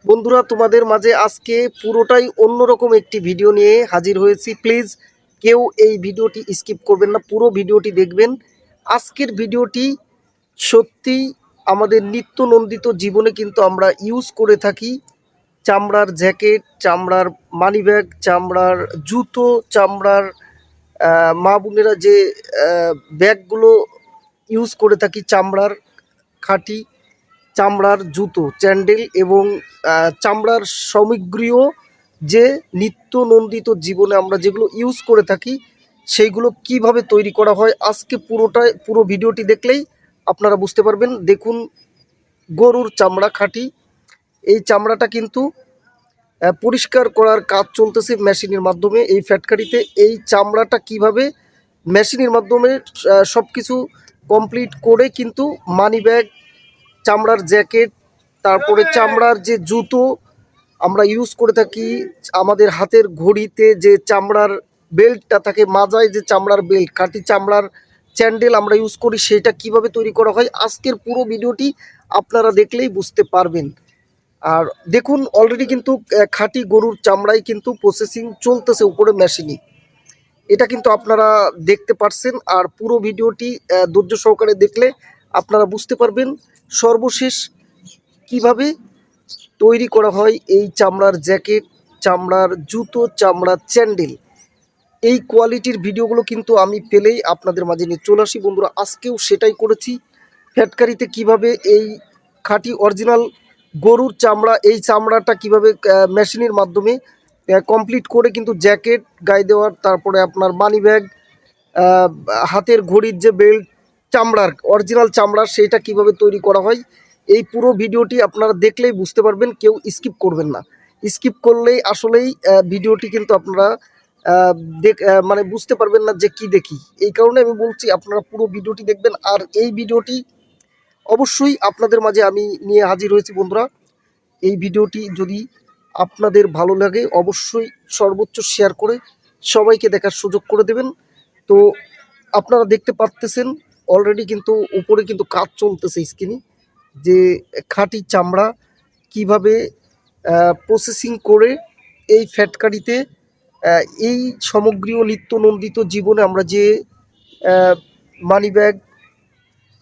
বন্ধুরা, তোমাদের মাঝে আজকে পুরোটাই অন্যরকম একটি ভিডিও নিয়ে হাজির হয়েছি। প্লিজ কেউ এই ভিডিওটি স্কিপ করবেন না, পুরো ভিডিওটি দেখবেন। আজকের ভিডিওটি সত্যি আমাদের নিত্য নন্দিত জীবনে কিন্তু আমরা ইউজ করে থাকি। চামড়ার জ্যাকেট, চামড়ার মানিব্যাগ, চামড়ার জুতো, চামড়ার মা বোনেরা যে ব্যাগগুলো ইউজ করে থাকি, চামড়ার খাঁটি চামড়ার জুতো, স্যান্ডেল এবং চামড়ার সামগ্রীও যে নিত্য নন্দিত জীবনে আমরা যেগুলো ইউজ করে থাকি সেইগুলো কিভাবে তৈরি করা হয় আজকে পুরো ভিডিওটি দেখলেই আপনারা বুঝতে পারবেন। দেখুন, গরুর চামড়া খাঁটি, এই চামড়াটা কিন্তু পরিষ্কার করার কাজ চলতেছে মেশিনের মাধ্যমে। এই ফ্যাক্টরিতে এই চামড়াটা কিভাবে মেশিনের মাধ্যমে সব কিছু কমপ্লিট করে কিন্তু মানি ব্যাগ, চামড়ার জ্যাকেট, তারপরে চামড়ার যে জুতো আমরা ইউজ করে থাকি, আমাদের হাতের ঘড়িতে যে চামড়ার বেল্টটা থাকে, মাজায় যে চামড়ার বেল্ট, খাঁটি চামড়ার স্যান্ডেল আমরা ইউজ করি, সেটা কিভাবে তৈরি করা হয় আজকের পুরো ভিডিওটি আপনারা দেখলেই বুঝতে পারবেন। আর দেখুন, অলরেডি কিন্তু খাঁটি গরুর চামড়ায় কিন্তু প্রসেসিং চলতেছে উপরে মেশিনে, এটা কিন্তু আপনারা দেখতে পারছেন। আর পুরো ভিডিওটি ধৈর্য সহকারে দেখলে আপনারা বুঝতে পারবেন সর্বশেষ কিভাবে তৈরি করা হয় এই চামড়ার জ্যাকেট, চামড়ার জুতো, চামড়ার স্যান্ডেল। এই কোয়ালিটির ভিডিওগুলো কিন্তু আমি পেলেই আপনাদের মাঝে নিয়ে চলে আসি। বন্ধুরা, আজকেও সেটাই করেছি। ফ্যাক্টরিতে কিভাবে এই খাঁটি অরিজিনাল গরুর চামড়া, এই চামড়াটা কিভাবে মেশিনের মাধ্যমে কমপ্লিট করে কিন্তু জ্যাকেট গায়ে দেওয়ার, তারপরে আপনার মানি ব্যাগ, হাতের ঘড়ির যে বেল্ট, চামড়ার অরিজিনাল চামড়ার সেইটা কিভাবে তৈরি করা হয় এই পুরো ভিডিওটি আপনারা দেখলেই বুঝতে পারবেন। কেউ স্কিপ করবেন না, স্কিপ করলেই আসলেই ভিডিওটি কিন্তু আপনারা মানে বুঝতে পারবেন না যে কি দেখি। এই কারণে আমি বলছি আপনারা পুরো ভিডিওটি দেখবেন। আর এই ভিডিওটি অবশ্যই আপনাদের মাঝে আমি নিয়ে হাজির হয়েছি। বন্ধুরা, এই ভিডিওটি যদি আপনাদের ভালো লাগে অবশ্যই সর্বোচ্চ শেয়ার করে সবাইকে দেখার সুযোগ করে দেবেন। তো আপনারা দেখতে পাচ্তেছেন অলরেডি কিন্তু উপরে কিন্তু কাজ চলতেছে স্ক্রিনে, যে খাঁটি চামড়া কিভাবে প্রসেসিং করে এই ফ্যাক্টরিতে এই সামগ্রীও নিত্য নন্দিত জীবনে আমরা যে মানি ব্যাগ,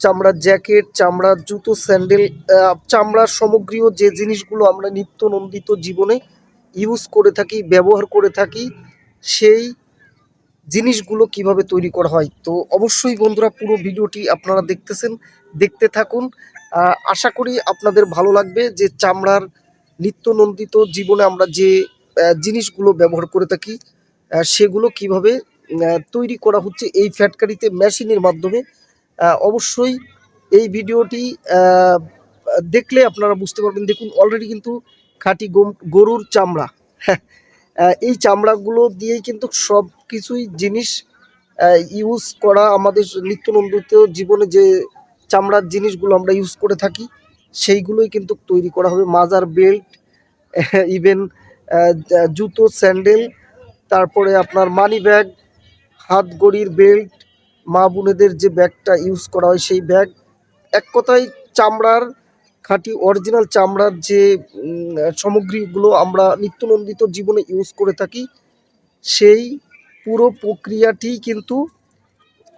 চামড়ার জ্যাকেট, চামড়ার জুতো, স্যান্ডেল, চামড়ার সামগ্রীও যে জিনিসগুলো আমরা নিত্য নন্দিত জীবনে ইউজ করে থাকি, ব্যবহার করে থাকি, সেই জিনিসগুলো কিভাবে তৈরি করা হয়। তো অবশ্যই বন্ধুরা, পুরো ভিডিওটি আপনারা দেখতেছেন, দেখতে থাকুন। আশা করি আপনাদের ভালো লাগবে যে চামড়ার নিত্য নন্দিত জীবনে আমরা যে জিনিসগুলো ব্যবহার করে থাকি সেগুলো কিভাবে তৈরি করা হচ্ছে এই ফ্যাক্টরিতে মেশিনের মাধ্যমে। অবশ্যই এই ভিডিওটি আহ, দেখলে আপনারা বুঝতে পারবেন। দেখুন, অলরেডি কিন্তু খাঁটি গরুর চামড়া, হ্যাঁ, এই চামড়াগুলো দিয়েই কিন্তু সব কিছুই জিনিস ইউজ করা আমাদের নিত্য নন্দিত জীবনে যে চামড়ার জিনিসগুলো আমরা ইউজ করে থাকি সেইগুলোই কিন্তু তৈরি করা হবে। মাজার বেল্ট, ইভেন জুতো, স্যান্ডেল, তারপরে আপনার মানি ব্যাগ, হাত ঘড়ির বেল্ট, মা বোনেদের যে ব্যাগটা ইউজ করা হয় সেই ব্যাগ, এক কথায় চামড়ার খাঁটি অরিজিনাল চামড়ার যে সামগ্রীগুলো আমরা নিত্যনন্দিত জীবনে ইউজ করে থাকি সেই পুরো প্রক্রিয়াটি কিন্তু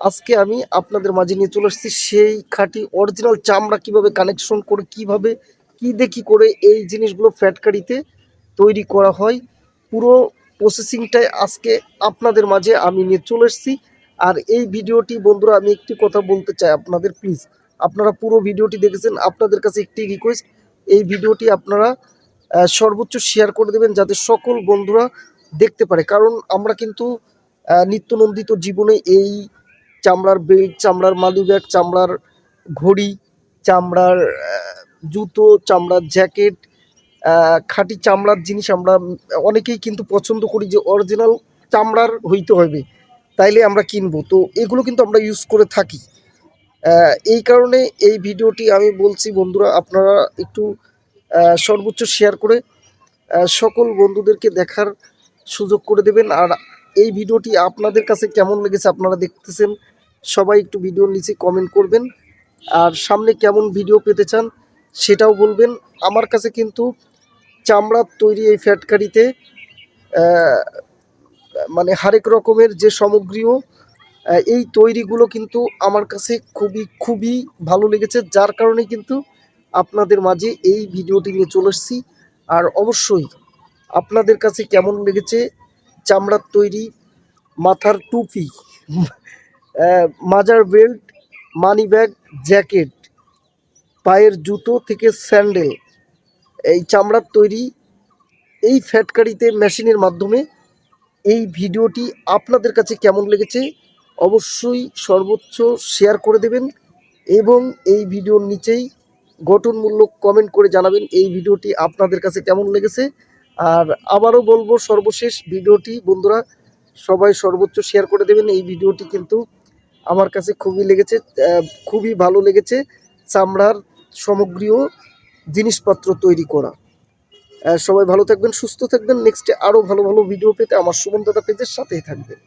আজকে আমি আপনাদের মাঝে নিয়ে চলে আসছি। সেই খাঁটি অরিজিনাল চামড়া কিভাবে কানেকশন করে, কিভাবে কি দেখি করে এই জিনিসগুলো ফ্যাক্টরিতে তৈরি করা হয়, পুরো প্রসেসিংটাই আজকে আপনাদের মাঝে আমি নিয়ে চলে এসেছি। আর এই ভিডিওটি বন্ধুরা, আমি একটি কথা বলতে চাই আপনাদের, প্লিজ আপনারা পুরো ভিডিওটি দেখেছেন, আপনাদের কাছে একটি রিকোয়েস্ট, এই ভিডিওটি আপনারা সর্বোচ্চ শেয়ার করে দেবেন যাতে সকল বন্ধুরা দেখতে পারে। কারণ আমরা কিন্তু নিত্যনন্দিত জীবনে এই চামড়ার বেল্ট, চামড়ার মানি ব্যাগ, চামড়ার ঘড়ি, চামড়ার জুতো, চামড়ার জ্যাকেট, খাঁটি চামড়ার জিনিস আমরা অনেকেই কিন্তু পছন্দ করি যে অরিজিনাল চামড়ার হইতে হবে, তাইলে আমরা কিনবো। তো এগুলো কিন্তু আমরা ইউজ করে থাকি। এই কারণে এই ভিডিওটি আমি বলছি বন্ধুরা, আপনারা একটু সর্বোচ্চ শেয়ার করে সকল বন্ধুদেরকে দেখার সুযোগ করে দেবেন। আর এই ভিডিওটি আপনাদের কাছে কেমন লেগেছে আপনারা দেখতেছেন, সবাই একটু ভিডিওর নিচে কমেন্ট করবেন। আর সামনে কেমন ভিডিও পেতে চান সেটাও বলবেন। আমার কাছে কিন্তু চামড়ার তৈরি এই ফ্যাক্টরিতে মানে হরেক রকমের যে সামগ্রীও এই তৈরিগুলো কিন্তু আমার কাছে খুবই খুবই ভালো লেগেছে, যার কারণে কিন্তু আপনাদের মাঝে এই ভিডিওটি নিয়ে চলে এসেছি। আর অবশ্যই আপনাদের কাছে কেমন লেগেছে চামড়ার তৈরি মাথার টুপি, মাজার বেল্ট, মানি ব্যাগ, জ্যাকেট, পায়ের জুতো থেকে স্যান্ডেল, এই চামড়ার তৈরি এই ফ্যাক্টরিতে মেশিনের মাধ্যমে এই ভিডিওটি আপনাদের কাছে কেমন লেগেছে অবশ্যই সর্বোচ্চ শেয়ার করে দেবেন এবং এই ভিডিওর নিচেই গঠনমূলক কমেন্ট করে জানাবেন এই ভিডিওটি আপনাদের কাছে কেমন লেগেছে। আর আবারও বলবো, সর্বশেষ ভিডিওটি বন্ধুরা সবাই সর্বোচ্চ শেয়ার করে দেবেন। এই ভিডিওটি কিন্তু আমার কাছে খুবই লেগেছে, খুবই ভালো লেগেছে চামড়ার সামগ্রীও জিনিসপত্র তৈরি করা। সবাই ভালো থাকবেন, সুস্থ থাকবেন। নেক্সটে আরও ভালো ভালো ভিডিও পেতে আমার সুমন দাদা পেজের সাথেই থাকবেন।